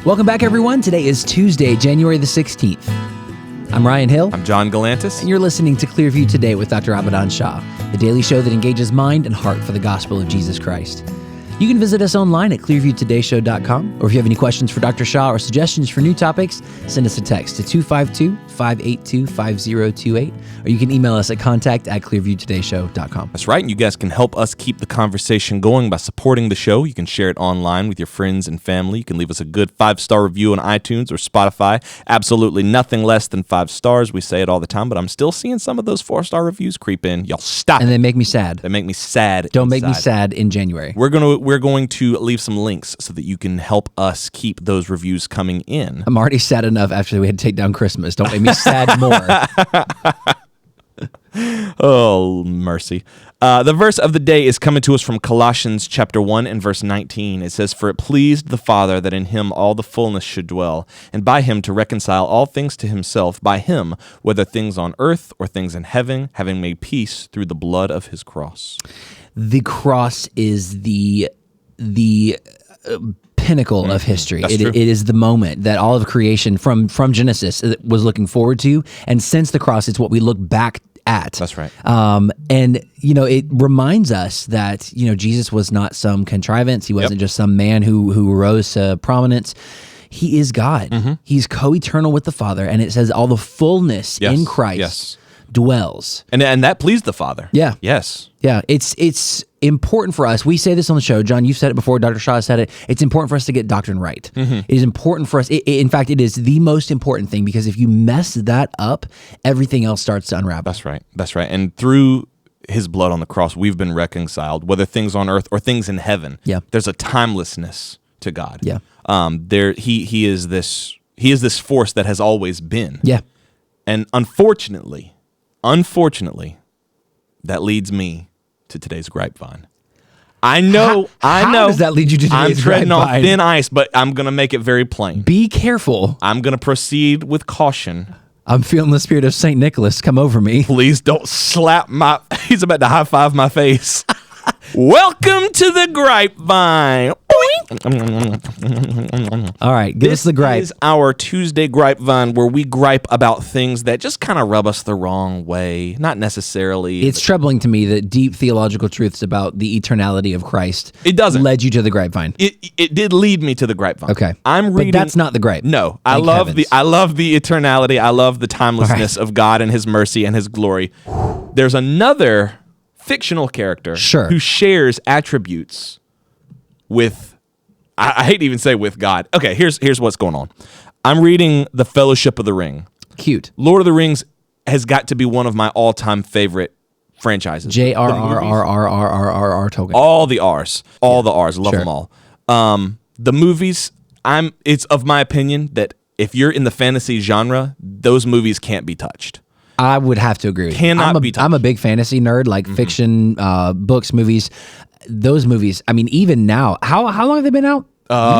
Welcome back, everyone. Today is Tuesday, January the 16th. I'm Ryan Hill. I'm John Galantis. And you're listening to Clearview Today with Dr. Abadan Shah, the daily show that engages mind and heart for the gospel of Jesus Christ. You can visit us online at clearviewtodayshow.com, or if you have any questions for Dr. Shah or suggestions for new topics, send us a text to 252-582-5028, or you can email us at contact@clearviewtodayshow.com. That's right, and you guys can help us keep the conversation going by supporting the show. You can share it online with your friends and family. You can leave us a good 5-star review on iTunes or Spotify. Absolutely nothing less than 5 stars. We say it all the time, but I'm still seeing some of those 4-star reviews creep in. Y'all stop. And they make me sad. They make me sad. Don't make me sad in January. We're going to leave some links so that you can help us keep those reviews coming in. I'm already sad enough after we had to take down Christmas. Don't make me sad more. Oh, mercy. The verse of the day is coming to us from Colossians chapter 1 and verse 19. It says, "For it pleased the Father that in him all the fullness should dwell, and by him to reconcile all things to himself, by him, whether things on earth or things in heaven, having made peace through the blood of his cross." The cross is the pinnacle of history. It is the moment that all of creation from Genesis was looking forward to, and since the cross, it's what we look back at. That's right. And it reminds us that Jesus was not some contrivance. He wasn't just some man who rose to prominence. He is God. Mm-hmm. He's co-eternal with the Father, and it says all the fullness in Christ dwells. And that pleased the Father. Yeah. Yes. Yeah. It's important for us. We say this on the show. John, you've said it before. Dr. Shah said it. It's important for us to get doctrine right. Mm-hmm. It is important for us. In fact, it is the most important thing, because if you mess that up, everything else starts to unravel. That's right. That's right. And through his blood on the cross, we've been reconciled, whether things on earth or things in heaven. Yeah. There's a timelessness to God. Yeah. He is this force that has always been. Yeah. And unfortunately, that leads me to today's grapevine. I know. How does that lead you to today's grapevine? I'm treading grapevine? on thin ice, but I'm going to make it very plain. Be careful. I'm going to proceed with caution. I'm feeling the spirit of St. Nicholas come over me. Please don't slap he's about to high five my face. Welcome to the grapevine. All right, give us the gripe. This is our Tuesday grapevine, where we gripe about things that just kind of rub us the wrong way. Not necessarily. It's troubling to me that deep theological truths about the eternality of Christ led you to the grapevine. It did lead me to the grapevine. Okay. I'm reading. But that's not the gripe. No. I love the eternality. I love the timelessness of God and his mercy and his glory. There's another fictional character who shares attributes with, I hate to even say with God. Okay, here's what's going on. I'm reading The Fellowship of the Ring. Cute. Lord of the Rings has got to be one of my all-time favorite franchises. J.R.R.R.R.R.R. Tolkien. All the R's. All the R's. Love them all. The movies, it's of my opinion that if you're in the fantasy genre, those movies can't be touched. I would have to agree. Cannot be touched. I'm a big fantasy nerd, like fiction, books, movies. Those movies, I mean, even now, how long have they been out?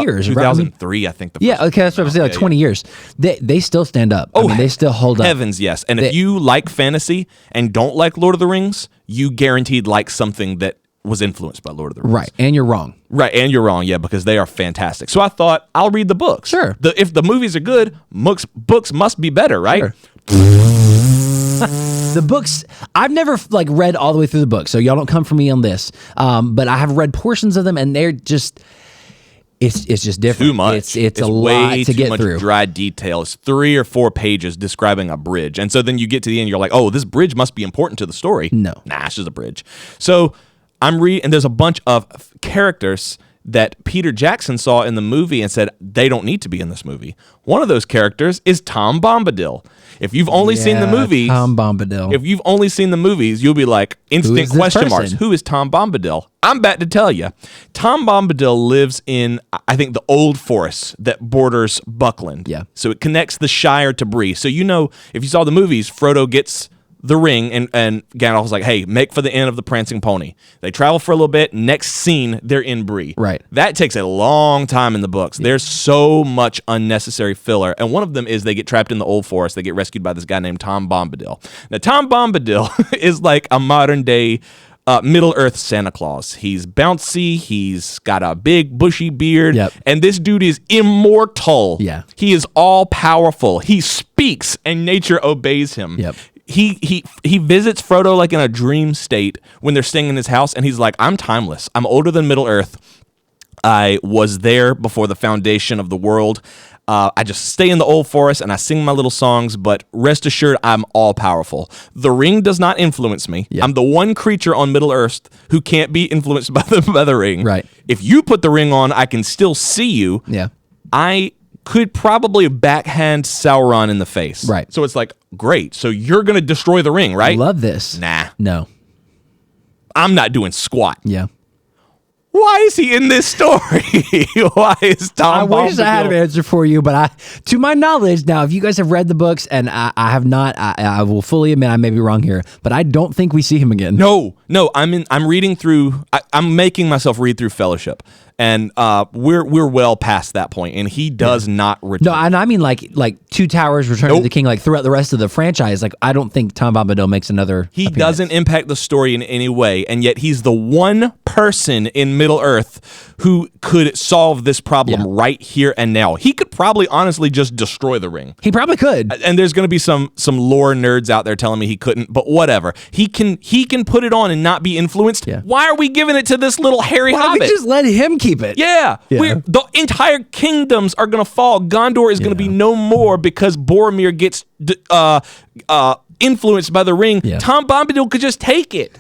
Years. 2003, I think. Okay, that's what I was saying, like 20 years. They still stand up. I mean, they still hold up. Heavens, yes. And if you like fantasy and don't like Lord of the Rings, you guaranteed like something that was influenced by Lord of the Rings. Right, and you're wrong. Right, and you're wrong, yeah, because they are fantastic. So I thought, I'll read the books. Sure. If the movies are good, books must be better, right? Sure. The books, I've never read all the way through the book, so y'all don't come for me on this. But I have read portions of them, and they're just, it's just different. Too much. It's a lot to get through. Too much dry detail. It's 3 or 4 pages describing a bridge, and so then you get to the end, you're like, oh, this bridge must be important to the story. No, it's just a bridge. So I'm reading, and there's a bunch of characters that Peter Jackson saw in the movie and said they don't need to be in this movie. One of those characters is Tom Bombadil. If you've only seen the movies, Tom Bombadil. If you've only seen the movies, you'll be like, instant question marks. Who is Tom Bombadil? I'm about to tell you. Tom Bombadil lives in, I think, the old forest that borders Buckland. Yeah. So it connects the Shire to Bree. So if you saw the movies, Frodo gets the ring, and Gandalf's like, hey, make for the inn of the prancing pony. They travel for a little bit. Next scene, they're in Bree. Right. That takes a long time in the books. Yeah. There's so much unnecessary filler, and one of them is they get trapped in the old forest. They get rescued by this guy named Tom Bombadil. Now, Tom Bombadil is like a modern day Middle Earth Santa Claus. He's bouncy. He's got a big bushy beard. Yep. And this dude is immortal. Yeah. He is all powerful. He speaks and nature obeys him. Yep. He visits Frodo like in a dream state when they're staying in his house, and he's like, I'm timeless. I'm older than Middle Earth. I was there before the foundation of the world. I just stay in the old forest and I sing my little songs, but rest assured, I'm all powerful. The ring does not influence me. Yep. I'm the one creature on Middle Earth who can't be influenced by the ring. Right. If you put the ring on, I can still see you. Yeah. I could probably backhand Sauron in the face. Right. So it's like, great. So you're going to destroy the ring, right? I love this. Nah. No. I'm not doing squat. Yeah. Why is he in this story? Why is Tom I wish I had an Bombadil? answer for you, but to my knowledge, now, if you guys have read the books, and I have not, I will fully admit I may be wrong here, but I don't think we see him again. No. I'm reading through. I'm making myself read through Fellowship, and we're well past that point, and he does not return. No, and I mean like Two Towers, Return of the King, like throughout the rest of the franchise. Like I don't think Tom Bombadil makes another. He appearance. doesn't impact the story in any way, and yet he's the one person in Middle Earth who could solve this problem right here and now. He could probably honestly just destroy the ring. He probably could. And there's going to be some lore nerds out there telling me he couldn't, but whatever. He can put it on and not be influenced. Yeah. Why are we giving it to this little hairy Why don't hobbit? we just let him keep it? Yeah. The entire kingdoms are going to fall. Gondor is going to be no more because Boromir gets influenced by the ring. Yeah. Tom Bombadil could just take it.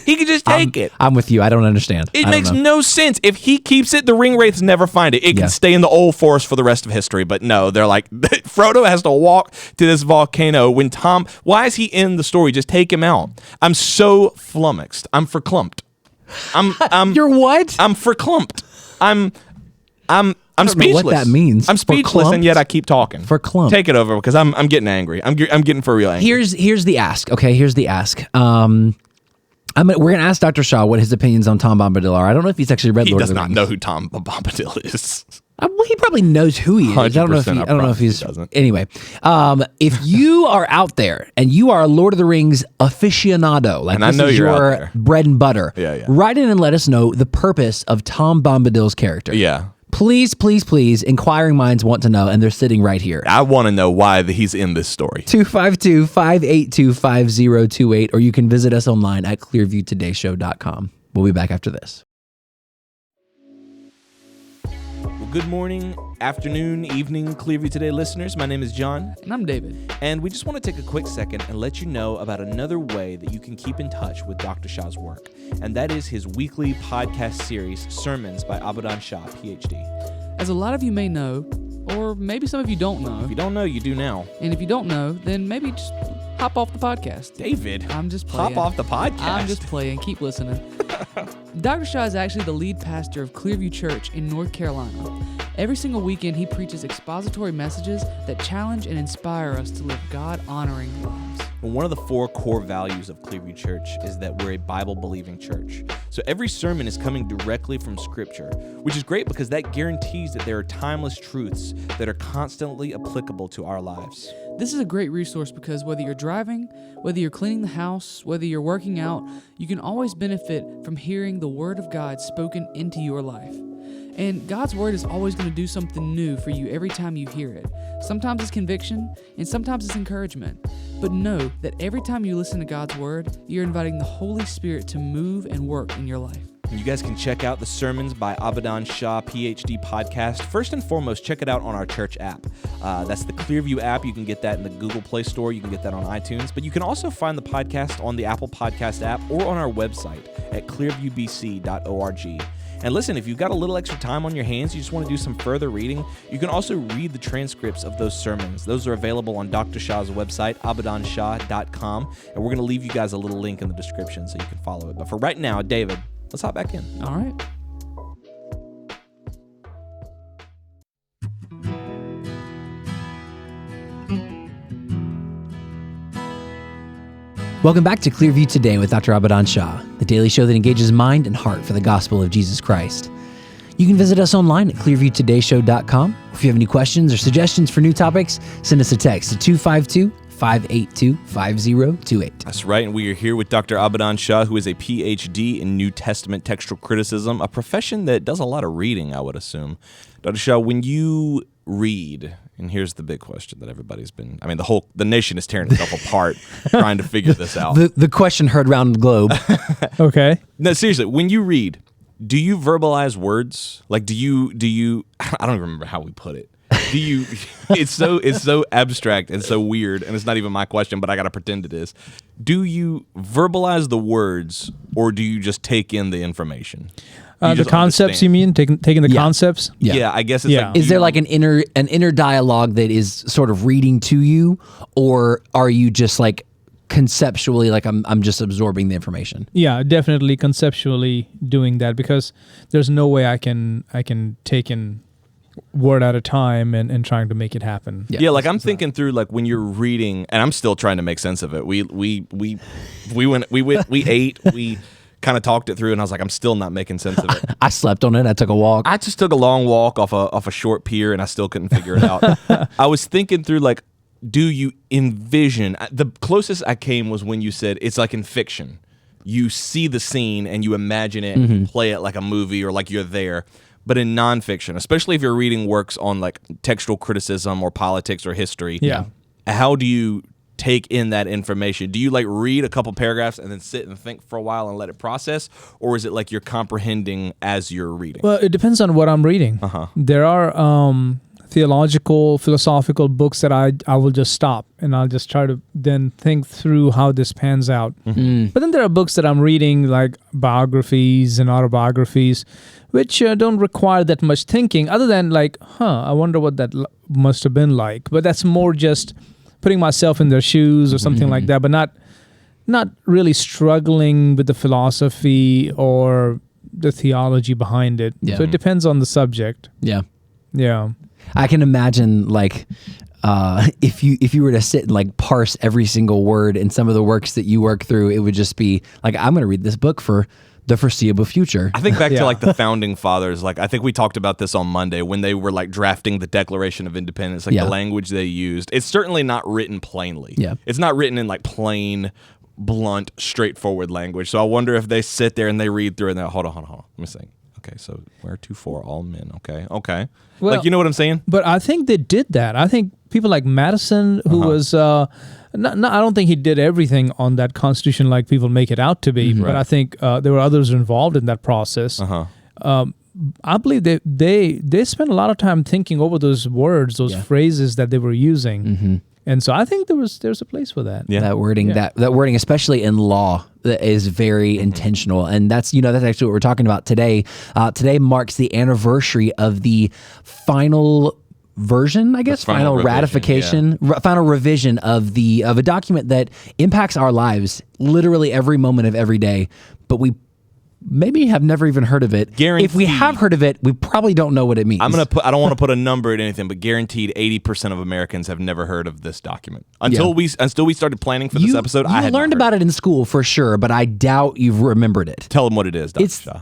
He could just take it. I'm with you. I don't understand. It makes no sense. If he keeps it, the ring wraiths never find it. It can stay in the old forest for the rest of history. But no, they're like, Frodo has to walk to this volcano when why is he in the story? Just take him out. I'm so flummoxed. I'm verklempt. You're what? I'm verklempt. I'm I don't speechless. know what that means. I'm speechless, and yet I keep talking. Verklempt. Take it over because I'm getting angry. I'm getting for real angry. Here's the ask. Okay, here's the ask. We're going to ask Dr. Shah what his opinions on Tom Bombadil are. I don't know if he's actually read He Lord does of the not Rings. know who Tom Bombadil is. Well, he probably knows who he is. I don't know if 100% he's. he doesn't. Anyway, if you are out there and you are a Lord of the Rings aficionado, like And I this know is you're out your there. bread and butter, Yeah. write in and let us know the purpose of Tom Bombadil's character. Yeah. Please, please, please, inquiring minds want to know, and they're sitting right here. I want to know why he's in this story. 252-582-5028, or you can visit us online at clearviewtodayshow.com. We'll be back after this. Well, good morning, afternoon, evening, Clearview Today listeners. My name is John. And I'm David. And we just want to take a quick second and let you know about another way that you can keep in touch with Dr. Shah's work. And that is his weekly podcast series, Sermons by Shah, PhD. As a lot of you may know, or maybe some of you don't know, If you don't know, you do now. and if you don't know, then maybe just hop off the podcast. David, I'm just playing. hop off the podcast. I'm just playing. Keep listening. Dr. Shah is actually the lead pastor of Clearview Church in North Carolina. Every single weekend, he preaches expository messages that challenge and inspire us to live God-honoring lives. One of the 4 core values of Clearview Church is that we're a Bible-believing church. So every sermon is coming directly from Scripture, which is great because that guarantees that there are timeless truths that are constantly applicable to our lives. This is a great resource because whether you're driving, whether you're cleaning the house, whether you're working out, you can always benefit from hearing the Word of God spoken into your life. And God's Word is always going to do something new for you every time you hear it. Sometimes it's conviction, and sometimes it's encouragement. But know that every time you listen to God's Word, you're inviting the Holy Spirit to move and work in your life. And you guys can check out the Sermons by Shah, PhD podcast. First and foremost, check it out on our church app. That's the Clearview app. You can get that in the Google Play Store. You can get that on iTunes. But you can also find the podcast on the Apple Podcast app or on our website at clearviewbc.org. And listen, if you've got a little extra time on your hands, you just want to do some further reading, you can also read the transcripts of those sermons. Those are available on Dr. Shah's website, abadanshah.com. And we're going to leave you guys a little link in the description so you can follow it. But for right now, David, let's hop back in. All right. Welcome back to Clearview Today with Dr. Abadan Shah, the daily show that engages mind and heart for the gospel of Jesus Christ. You can visit us online at clearviewtodayshow.com. If you have any questions or suggestions for new topics, send us a text to 888-582-5028. That's right, and we are here with Dr. Abadan Shah, who is a PhD in New Testament textual criticism, a profession that does a lot of reading, I would assume. Dr. Shah, when you read, and here's the big question that everybody's been, the nation is tearing itself apart trying to figure this out. The question heard around the globe. Okay. No, seriously, when you read, do you verbalize words? Like, do you? I don't even remember how we put it. Do you? It's so abstract and so weird, and it's not even my question, but I gotta pretend it is. Do you verbalize the words, or do you just take in the information? The concepts, understand? you mean? Taking the concepts? Yeah, I guess it's like. Is there like an inner dialogue that is sort of reading to you, or are you just like conceptually like I'm just absorbing the information? Yeah, definitely conceptually doing that, because there's no way I can take in word at a time and trying to make it happen. Yeah, like I'm thinking through like when you're reading, and I'm still trying to make sense of it. We ate, we kind of talked it through, and I was like, I'm still not making sense of it. I slept on it. I took a walk. I just took a long walk off a short pier, and I still couldn't figure it out. I was thinking through like, do you envision? The closest I came was when you said it's like in fiction. You see the scene and you imagine it, and play it like a movie or like you're there. But in nonfiction, especially if you're reading works on like textual criticism or politics or history, how do you take in that information? Do you like read a couple paragraphs and then sit and think for a while and let it process? Or is it like you're comprehending as you're reading? Well, it depends on what I'm reading. There are theological, philosophical books that I will just stop and I'll just try to then think through how this pans out. But then there are books that I'm reading, like biographies and autobiographies, which don't require that much thinking, other than like, I wonder what that must have been like. But that's more just putting myself in their shoes or something like that, but not really struggling with the philosophy or the theology behind it. Yeah. So it depends on the subject. Yeah. Yeah. I can imagine like if you were to sit and like parse every single word in some of the works that you work through, it would just be like, I'm going to read this book for the foreseeable future. I think back to like the founding fathers. Like I think we talked about this on Monday when they were like drafting the Declaration of Independence, like the language they used. It's certainly not written plainly. Yeah. It's not written in like plain, blunt, straightforward language. So I wonder if they sit there and they read through it and they're, hold on. Let me think. Okay, so wheretofore all men. Okay. Well, like, you know what I'm saying? But I think they did that. I think people like Madison, who was, I don't think he did everything on that Constitution like people make it out to be, but I think there were others involved in that process. I believe they spent a lot of time thinking over those words, those phrases that they were using. And so I think there's a place for that. Yeah. That wording, that wording, especially in law, that is very intentional. And that's actually what we're talking about today. Today marks the anniversary of the final version, I guess, final ratification, final revision of a document that impacts our lives literally every moment of every day, but we maybe have never even heard of it. Guaranteed. If we have heard of it, we probably don't know what it means. I don't want to put a number at anything, but guaranteed 80% of Americans have never heard of this document. Until we started planning for this episode, I had learned about it in school for sure, but I doubt you've remembered it. Tell them what it is, Dr. Shah.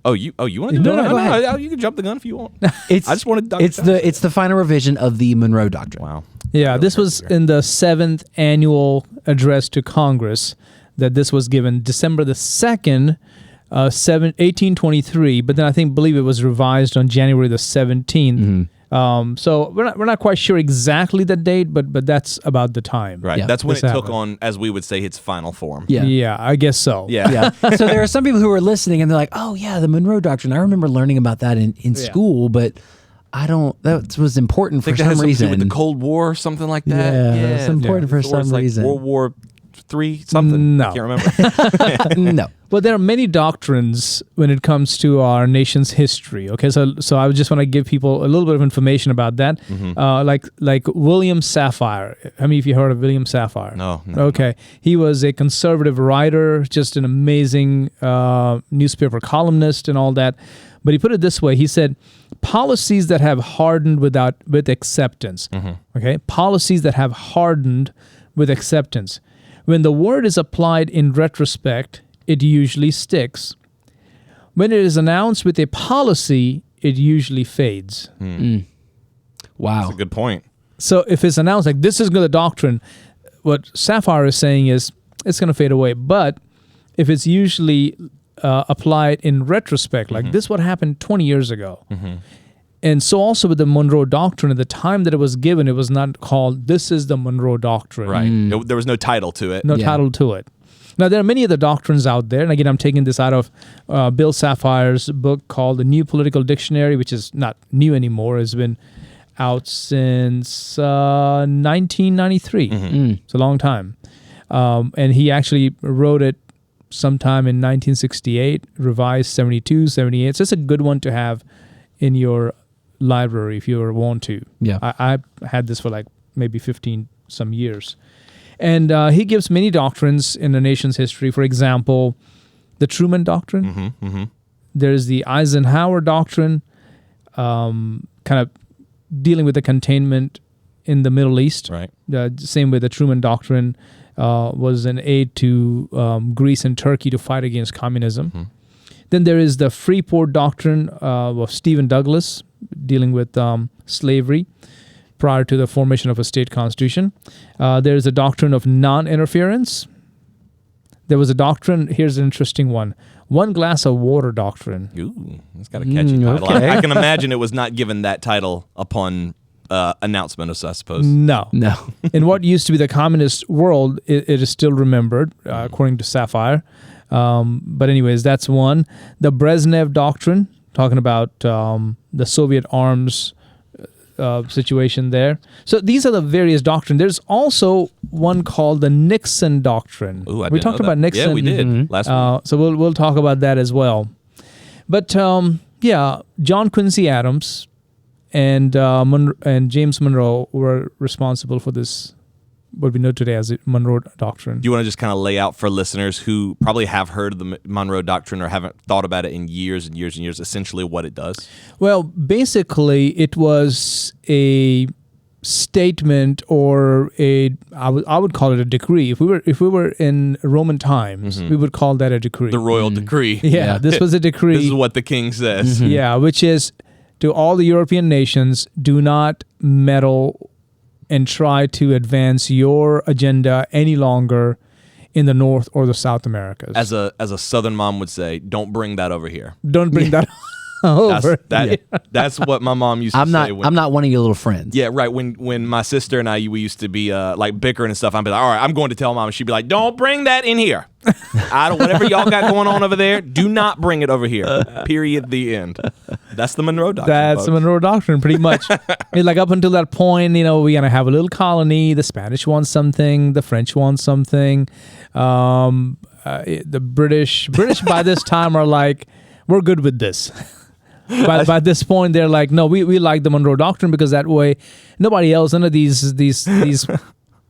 Oh, you want to do No, that? go ahead. You can jump the gun if you want. I just wanted Dr. It's the final revision of the Monroe Doctrine. Wow. Yeah, this was in the 7th annual address to Congress that this was given December the 2nd, 1823, but then I believe it was revised on January the 17th. So we're not quite sure exactly the date, but that's about the time. Right. Yeah. That's when it This took happened. on, as we would say, its final form. Yeah, I guess so. Yeah. So there are some people who are listening and they're like, oh yeah, the Monroe Doctrine. I remember learning about that in school, but that was important for I think that some has something to reason. do with the Cold War or something like that. Yeah, it's important for some like reason. World War III something. No. I can't remember. No. Well, there are many doctrines when it comes to our nation's history. Okay, so I just want to give people a little bit of information about that. Like William Safire. How many of you heard of William Safire? No. Okay, he was a conservative writer, just an amazing newspaper columnist and all that. But he put it this way: he said, "Policies that have hardened with acceptance." Okay, policies that have hardened with acceptance. When the word is applied in retrospect, it usually sticks. When it is announced with a policy, it usually fades. Wow. That's a good point. So if it's announced like this is the doctrine, what Sapphire is saying is it's going to fade away. But if it's usually applied in retrospect, like this what happened 20 years ago. And so also with the Monroe Doctrine, at the time that it was given, it was not called, this is the Monroe Doctrine. Right. There was no title to it. No title to it. Now, there are many other doctrines out there. And again, I'm taking this out of Bill Sapphire's book called The New Political Dictionary, which is not new anymore. It's been out since 1993. It's a long time. And he actually wrote it sometime in 1968, revised 72, 78. So it's a good one to have in your library if you want to. Yeah. I had this for like maybe 15 some years. And he gives many doctrines in the nation's history. For example, the Truman Doctrine. There's the Eisenhower Doctrine, kind of dealing with the containment in the Middle East. Right. Same way the Truman Doctrine was an aid to Greece and Turkey to fight against communism. Then there is the Freeport Doctrine of Stephen Douglas, dealing with slavery prior to the formation of a state constitution. There's a doctrine of non-interference. There was a doctrine, here's an interesting one, one glass of water doctrine. Ooh, that's got a catchy title. Okay. I can imagine it was not given that title upon announcement, I suppose. No. No. In what used to be the communist world, it is still remembered, according to Sapphire. But anyways, that's one. The Brezhnev Doctrine, talking about the Soviet arms situation there. So these are the various doctrines. There's also one called the Nixon Doctrine. Ooh, we talked about Nixon. Yeah, we did last week. So we'll talk about that as well. But John Quincy Adams and James Monroe were responsible for this, what we know today as the Monroe Doctrine. Do you want to just kind of lay out for listeners who probably have heard of the Monroe Doctrine or haven't thought about it in years and years and years, essentially what it does? Well, basically, it was a statement or I would call it a decree. If we were in Roman times, we would call that a decree. The royal decree. Yeah, this was a decree. This is what the king says. Yeah, which is to all the European nations, do not meddle and try to advance your agenda any longer in the North or the South Americas. As a Southern mom would say, don't bring that over here. Don't bring that over. That's what my mom used to I'm say. I'm not one of your little friends. Yeah, right. When my sister and I, we used to be like bickering and stuff, I'd be like, all right, I'm going to tell mom. And she'd be like, don't bring that in here. Whatever y'all got going on over there, do not bring it over here. Period. The end. That's the Monroe Doctrine. That's the Monroe Doctrine, pretty much. It's like up until that point, we're going to have a little colony. The Spanish want something. The French want something. The British by this time are like, we're good with this. By this point, they're like, no, we like the Monroe Doctrine because that way nobody else, none of these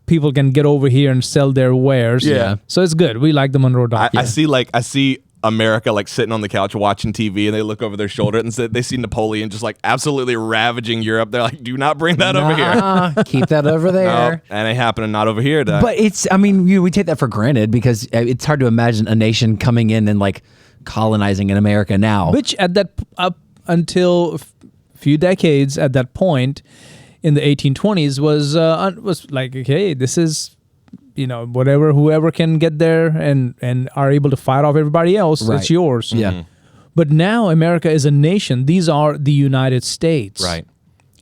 people can get over here and sell their wares. Yeah. So it's good. We like the Monroe Doctrine. I see America like sitting on the couch watching TV and they look over their shoulder and they see Napoleon just like absolutely ravaging Europe. They're like, do not bring that over here. Keep that over there. No, and it happening not over here. But we take that for granted because it's hard to imagine a nation coming in and like colonizing in America now. Which at that up until a few decades at that point in the 1820s was like, okay, this is whoever can get there and are able to fight off everybody else, right. It's yours. Yeah. But now America is a nation. These are the United States. Right.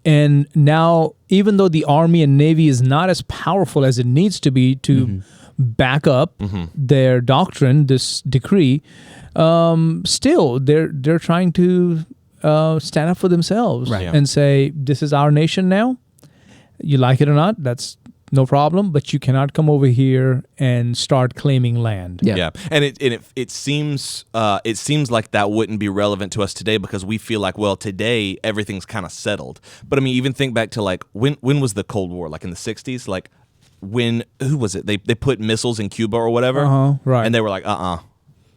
And now, even though the Army and Navy is not as powerful as it needs to be to back up their doctrine, this decree, still they're trying to stand up for themselves and say, this is our nation now. You like it or not, that's no problem, but you cannot come over here and start claiming land. Yeah. And it seems like that wouldn't be relevant to us today because we feel like, well, today everything's kind of settled. But I mean, even think back to like when was the Cold War? Like in the 60s? Like who was it? They put missiles in Cuba or whatever. Right. And they were like,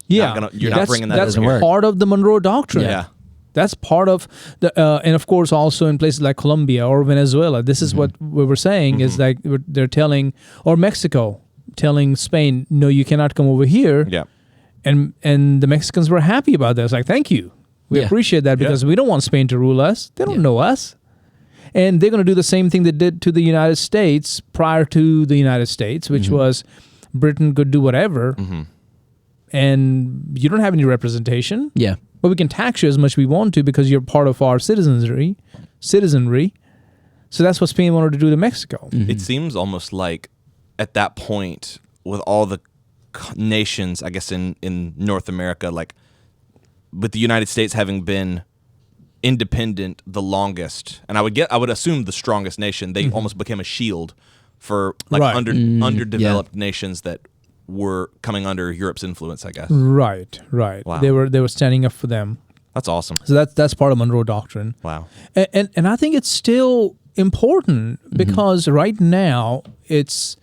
Yeah. You're not bringing that over here. That's part of the Monroe Doctrine. Yeah. That's part of the, and of course also in places like Colombia or Venezuela. This is what we were saying is like they're telling, or Mexico telling Spain, no, you cannot come over here. Yeah. And the Mexicans were happy about that. It's like, thank you. We appreciate that because we don't want Spain to rule us. They don't know us. And they're going to do the same thing they did to the United States prior to the United States, which was Britain could do whatever, and you don't have any representation. Yeah. But we can tax you as much as we want to because you're part of our citizenry. So that's what Spain wanted to do to Mexico. It seems almost like at that point, with all the nations, I guess, in North America, like with the United States having been independent the longest, and I would assume the strongest nation, they almost became a shield for like underdeveloped nations that were coming under Europe's influence, I guess. Right. Wow. They were standing up for them. That's awesome. So that's part of Monroe Doctrine. Wow. And I think it's still important because right now it's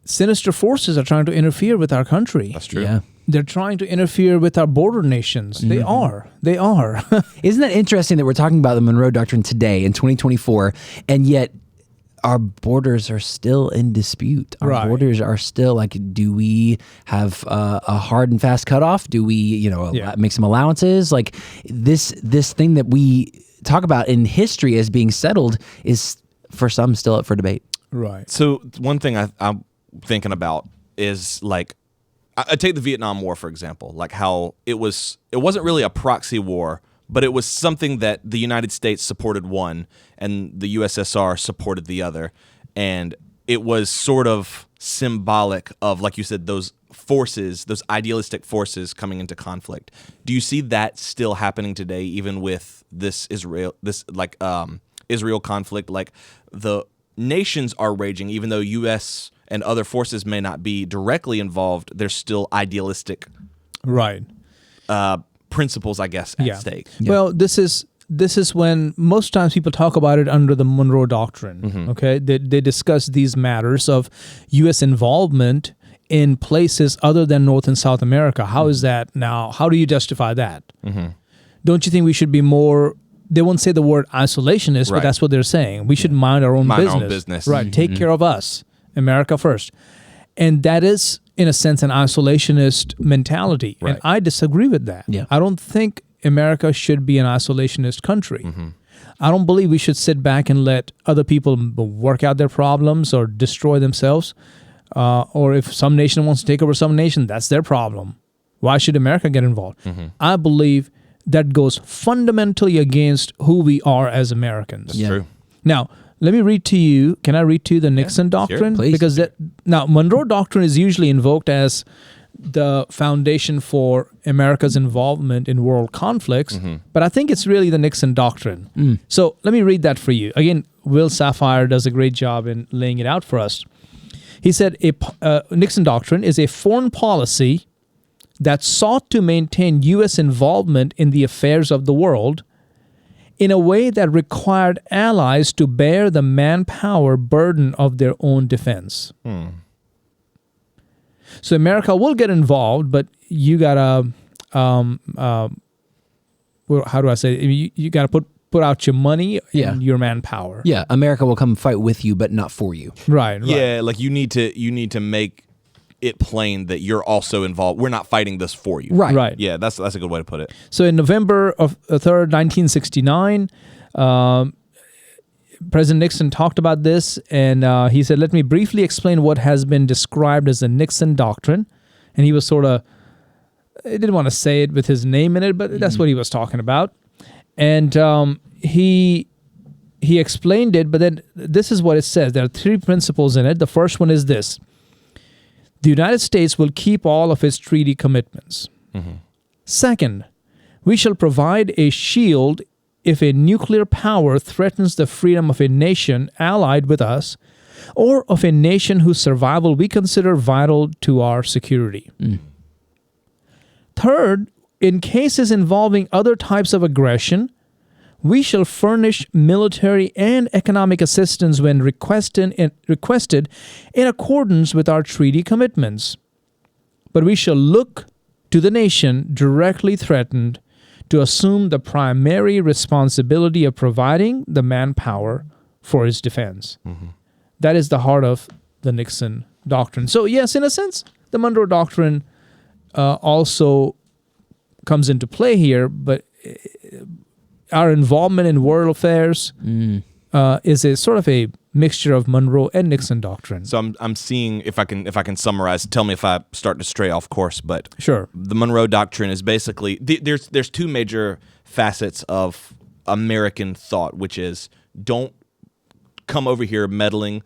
sinister forces are trying to interfere with our country. That's true. Yeah. They're trying to interfere with our border nations. They are. Isn't that interesting that we're talking about the Monroe Doctrine today in 2024, and yet our borders are still in dispute. Our borders are still like, do we have a hard and fast cutoff? Do we, make some allowances? Like this thing that we talk about in history as being settled is for some still up for debate. Right. So one thing I'm thinking about is like, I take the Vietnam War, for example, like how it wasn't really a proxy war, but it was something that the United States supported one and the USSR supported the other. And it was sort of symbolic of, like you said, those forces, those idealistic forces coming into conflict. Do you see that still happening today, even with this Israel conflict? Like the nations are raging, even though U.S. and other forces may not be directly involved, there's still idealistic principles, I guess, at stake. Yeah. Well, this is when most times people talk about it under the Monroe Doctrine. Okay, they discuss these matters of U.S. involvement in places other than North and South America. How is that now? How do you justify that? Don't you think we should be more? They won't say the word isolationist, but that's what they're saying. We should mind our own business. Right. Take care of us. America first. And that is, in a sense, an isolationist mentality. Right. And I disagree with that. Yeah. I don't think America should be an isolationist country. I don't believe we should sit back and let other people work out their problems or destroy themselves. Or if some nation wants to take over some nation, that's their problem. Why should America get involved? I believe that goes fundamentally against who we are as Americans. That's true. Now, let me read to you. Can I read to you the Nixon Doctrine? Please. Because now Monroe Doctrine is usually invoked as the foundation for America's involvement in world conflicts, but I think it's really the Nixon Doctrine. So let me read that for you. Again, Will Sapphire does a great job in laying it out for us. He said, Nixon Doctrine is a foreign policy that sought to maintain U.S. involvement in the affairs of the world in a way that required allies to bear the manpower burden of their own defense. So America will get involved, but you gotta, how do I say it? You gotta put out your money and your manpower. Yeah, America will come fight with you, but not for you. Right. Yeah, like you need to make it plain that you're also involved. We're not fighting this for you. Right. Yeah, that's a good way to put it. So in November of 3rd, 1969, President Nixon talked about this, and he said, let me briefly explain what has been described as the Nixon Doctrine. And he was he didn't want to say it with his name in it, but that's what he was talking about. And he explained it, but then this is what it says. There are 3 principles in it. The first one is this. The United States will keep all of its treaty commitments. Second, we shall provide a shield if a nuclear power threatens the freedom of a nation allied with us or of a nation whose survival we consider vital to our security. Third, in cases involving other types of aggression, we shall furnish military and economic assistance when requested in accordance with our treaty commitments. But we shall look to the nation directly threatened to assume the primary responsibility of providing the manpower for its defense. That is the heart of the Nixon Doctrine. So yes, in a sense, the Monroe Doctrine also comes into play here, but our involvement in world affairs is a sort of a mixture of Monroe and Nixon doctrine. So I'm seeing if I can summarize. Tell me if I start to stray off course. But Sure. the Monroe Doctrine is basically there's two major facets of American thought, which is don't come over here meddling,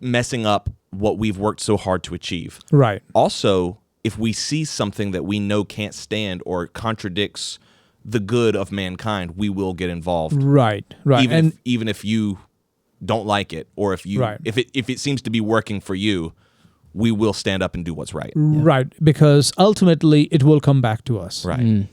messing up what we've worked so hard to achieve. Right. Also, if we see something that we know can't stand or contradicts the good of mankind, we will get involved. Right. Even if you don't like it, or if it seems to be working for you, we will stand up and do what's right. Right, because ultimately it will come back to us. Right.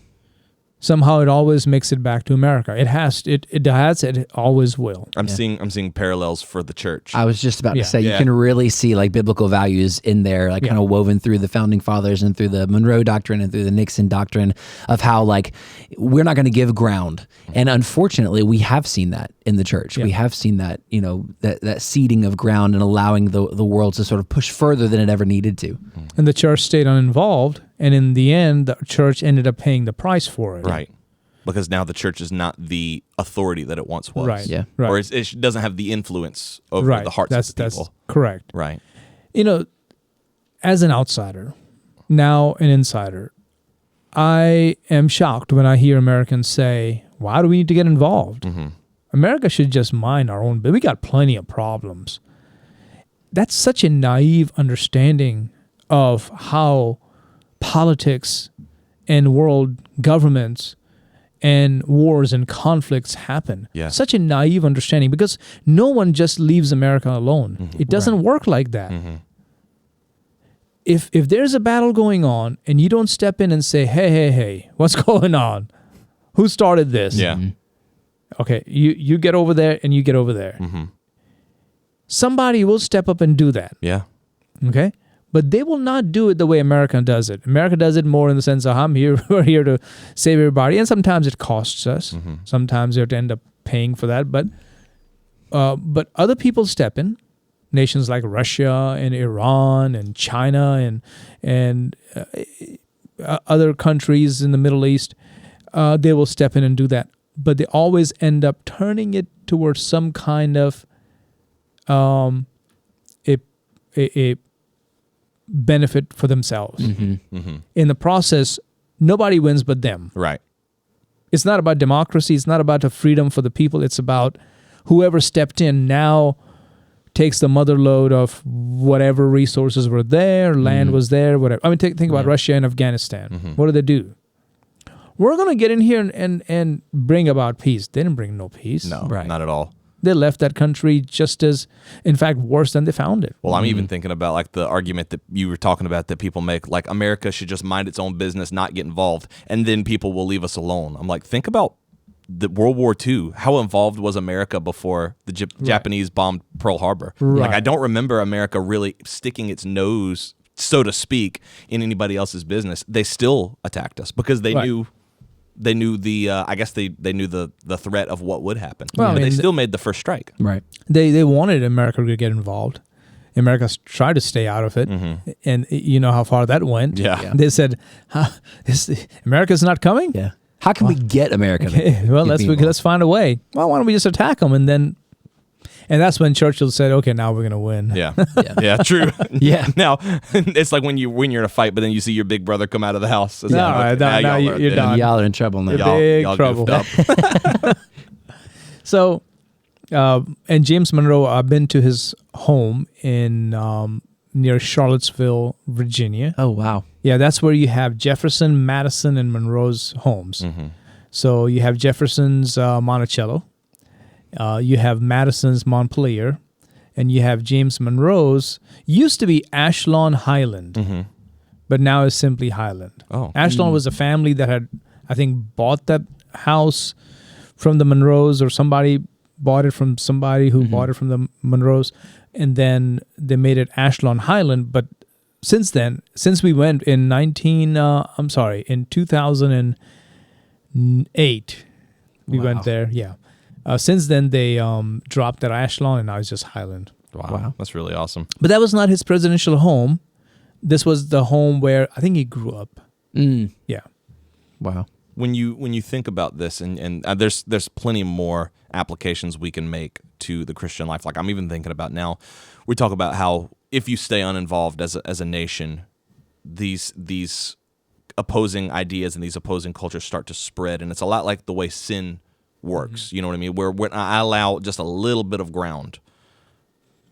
Somehow it always makes it back to America. It has. It always will. I'm seeing parallels for the church. I was just about to say, you Yeah. can really see like biblical values in there, like kind of woven through the founding fathers and through the Monroe Doctrine and through the Nixon Doctrine of how like we're not going to give ground. And unfortunately, we have seen that in the church. Yeah. We have seen that, that ceding of ground and allowing the world to sort of push further than it ever needed to. And the church stayed uninvolved, and in the end, the church ended up paying the price for it. Right. Because now the church is not the authority that it once was. Right. Yeah. Right. Or it doesn't have the influence over Right. the hearts of the people. That's correct. Right. As an outsider, now an insider, I am shocked when I hear Americans say, why do we need to get involved? America should just mind our own business. We got plenty of problems. That's such a naive understanding of how politics and world governments and wars and conflicts happen. Yeah. Such a naive understanding, because no one just leaves America alone. It doesn't work like that. If there's a battle going on and you don't step in and say, hey, what's going on? Who started this? Yeah. Okay, you get over there and you get over there. Somebody will step up and do that. Yeah. Okay? But they will not do it the way America does it. America does it more in the sense of we're here to save everybody. And sometimes it costs us. Sometimes you have to end up paying for that. But other people step in. Nations like Russia and Iran and China and other countries in the Middle East, they will step in and do that. But they always end up turning it towards some kind of a benefit for themselves. In the process, nobody wins but them. Right. It's not about democracy. It's not about the freedom for the people. It's about whoever stepped in now takes the mother load of whatever resources were there, land was there, whatever. I mean, think about Russia and Afghanistan. What do? We're going to get in here and bring about peace. They didn't bring no peace. No, not at all. They left that country just as, in fact, worse than they found it. Well, I'm even thinking about like the argument that you were talking about that people make, like America should just mind its own business, not get involved, and then people will leave us alone. I'm like, think about the World War II. How involved was America before the Japanese bombed Pearl Harbor? Right. Like, I don't remember America really sticking its nose, so to speak, in anybody else's business. They still attacked us because they knew. They knew I guess they knew the threat of what would happen. Well, but they still made the first strike. Right. They wanted America to get involved. America tried to stay out of it, and you know how far that went. Yeah. They said, "America's not coming." Yeah. How can we get America? Okay, well, let's find a way. Well, why don't we just attack them and that's when Churchill said, "Okay, now we're gonna win." Yeah. Yeah, true. Yeah. Now it's like when you're in a fight, but then you see your big brother come out of the house. It's No, like, now y'all you're are dead. done. Y'all are in trouble now. Big Y'all trouble. goofed up. So, and James Monroe, I've been to his home in near Charlottesville, Virginia. Oh, wow. Yeah, that's where you have Jefferson, Madison, and Monroe's homes. So you have Jefferson's Monticello, you have Madison's Montpelier, and you have James Monroe's, used to be Ashlawn Highland, but now is simply Highland. Oh. Ashlawn was a family that had, I think, bought that house from the Monroes, or somebody bought it from somebody who bought it from the Monroes, and then they made it Ashlawn Highland. But since we went in 2008, we went there. Yeah. Since then, they dropped that Ashlawn, and now it's just Highland. Wow. That's really awesome. But that was not his presidential home. This was the home where I think he grew up. Yeah. Wow. when you think about this, and there's plenty more applications we can make to the Christian life. Like I'm even thinking about now, we talk about how if you stay uninvolved as a nation, these opposing ideas and these opposing cultures start to spread, and it's a lot like the way sin works. You know what I mean? Where when I allow just a little bit of ground,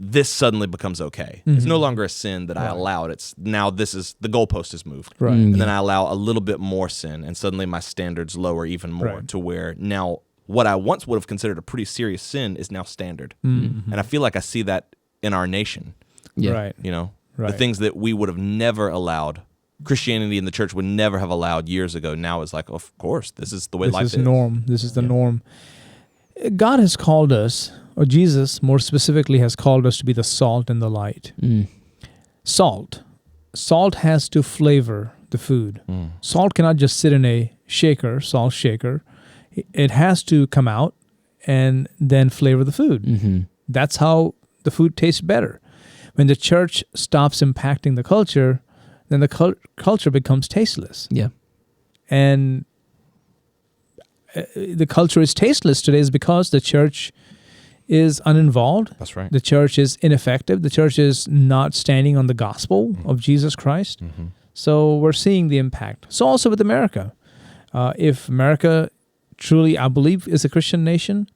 this suddenly becomes okay. It's no longer a sin that I allowed. It's now the goalpost is moved. Right. And then I allow a little bit more sin, and suddenly my standards lower even more to where now what I once would have considered a pretty serious sin is now standard. And I feel like I see that in our nation. Yeah. Right. You know, Right. the things that we would have never allowed, Christianity and the church would never have allowed years ago. Now it's like, of course, this is the way life is. This is norm. This is the norm. God has called us, or Jesus more specifically has called us to be the salt and the light. Salt has to flavor the food. Salt cannot just sit in a salt shaker. It has to come out and then flavor the food. That's how the food tastes better. When the church stops impacting the culture, then the culture becomes tasteless. Yeah. And the culture is tasteless today is because the church is uninvolved. That's right. The church is ineffective. The church is not standing on the gospel of Jesus Christ. So we're seeing the impact. So also with America. If America truly, I believe, is a Christian nation,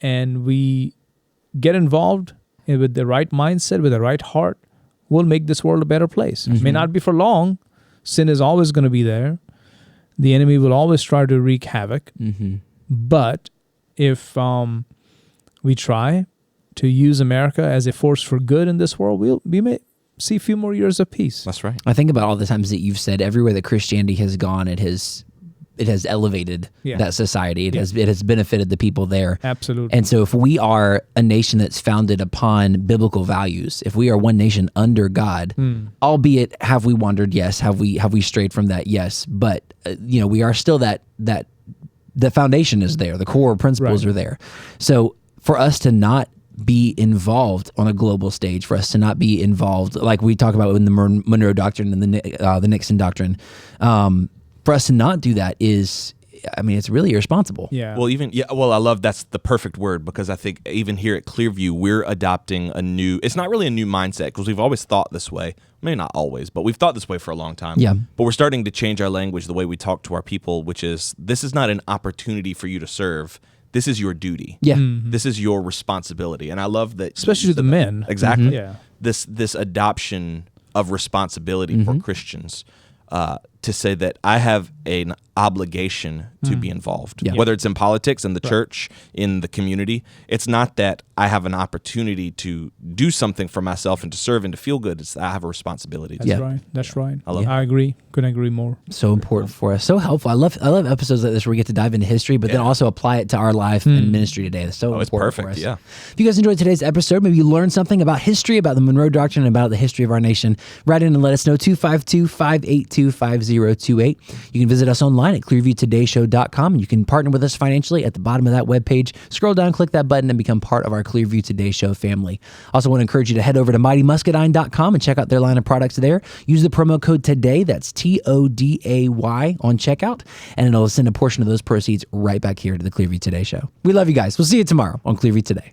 and we get involved with the right mindset, with the right heart, we'll make this world a better place. It may not be for long. Sin is always going to be there. The enemy will always try to wreak havoc. But if we try to use America as a force for good in this world, we may see a few more years of peace. That's right. I think about all the times that you've said everywhere that Christianity has gone, it has elevated that society. It has benefited the people there. Absolutely. And so if we are a nation that's founded upon biblical values, if we are one nation under God, albeit have we wandered? Yes. Have we strayed from that? Yes. But we are still that the foundation is there. The core principles are there. So for us to not be involved on a global stage, for us to not be involved, like we talk about in the Monroe Doctrine and the Nixon Doctrine, for us to not do that is, it's really irresponsible. Yeah. Well, I love that's the perfect word, because I think even here at Clearview, we're adopting it's not really a new mindset, because we've always thought this way. Maybe not always, but we've thought this way for a long time. Yeah. But we're starting to change our language, the way we talk to our people, which is, this is not an opportunity for you to serve. This is your duty. Yeah. This is your responsibility. And I love that. Especially to the men. Exactly. Yeah. This adoption of responsibility for Christians, to say that I have an obligation to be involved, whether it's in politics, in the church, in the community. It's not that I have an opportunity to do something for myself and to serve and to feel good. It's I have a responsibility. That's right. That's right. I agree. Couldn't agree more. So important for us. So helpful. I love episodes like this where we get to dive into history, but then also apply it to our life and ministry today. It's so important for us. Yeah. If you guys enjoyed today's episode, maybe you learned something about history, about the Monroe Doctrine, and about the history of our nation, write in and let us know. 252-582-5028. You can visit us online at clearviewtodayshow.com, and you can partner with us financially at the bottom of that webpage. Scroll down, click that button, and become part of our Clearview Today Show family. Also want to encourage you to head over to mightymuscadine.com and check out their line of products there. Use the promo code TODAY, that's TODAY on checkout, and it'll send a portion of those proceeds right back here to the Clearview Today Show. We love you guys. We'll see you tomorrow on Clearview Today.